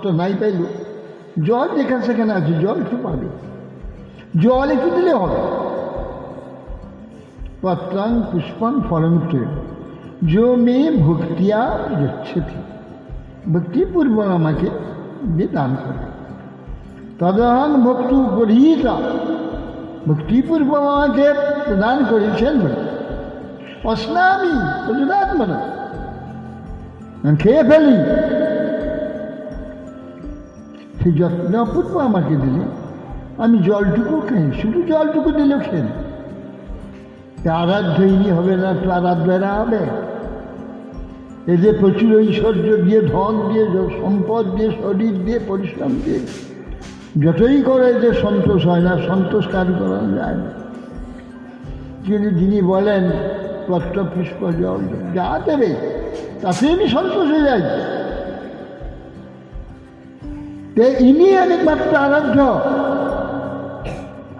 তো নাই পাইল, জল যেখানে সেখানে আছে, জল একটু পাবে, জল একটু দিলে হবে। পত্রাং পুষ্পং ফলং তে जो मे ভক্তিয়া যচ্ছতি, ভক্তিপূর্বক আমাকে যে দান করে, তদহং ভক্তু গরহীতা, ভক্তিপূর্বক আমাকে প্রদান করেছেন বলে অস্নামি প্রযোদাত্মনা, খেয়ে ফেলি। সেই যত্নপূর্ব আমাকে দিলে আমি জলটুকু খাই, শুধু জলটুকু দিলেও খেয়ে নেই। আরাধ্য ইনি হবে না তো আরাধ্যেরা হবে। এদের প্রচুর ঐশ্বর্য দিয়ে, ধন দিয়ে, সম্পদ দিয়ে, শরীর দিয়ে, পরিশ্রম দিয়ে যতই করে এদের সন্তোষ হয় না, সন্তোষ কাজ করানো যায় না। কিন্তু যিনি বলেন পত্র পুষ্প জল যা দেবে তাতে আমি সন্তোষ হয়ে যাই, ইনি একমাত্র আরাধ্য।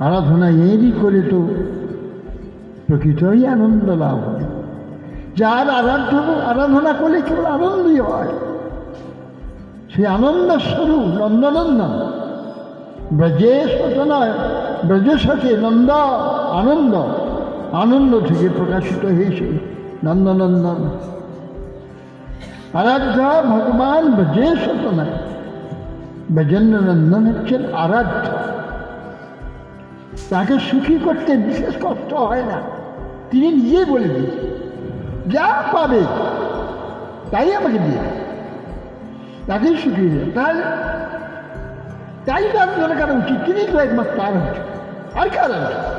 আরাধনা এরই করে তো প্রকৃতই আনন্দ লাভ হয়। যার আরাধনা করলে কেবল আনন্দই হয়, সেই আনন্দ স্বরূপ নন্দনন্দন। ব্রজে সত নয়, ব্রজের সাথে নন্দ আনন্দ, আনন্দ থেকে প্রকাশিত হয়েছে নন্দনন্দন। আরাধ্য ভগবান ব্রজে সত নয়, ব্রজেন্দ্রনন্দন হচ্ছেন আরাধ্য। তাকে সুখী করতে বিশেষ কষ্ট হয় না, তিনি নিজেই বলে দিয়েছেন যা পাবে তাই আমাকে দিয়ে, তাকেই সুখী দেয়। তাই তার জন্য কারণ উচিত, তিনি তো একমাত্র আরাধ্য, আর কার আরাধ্য।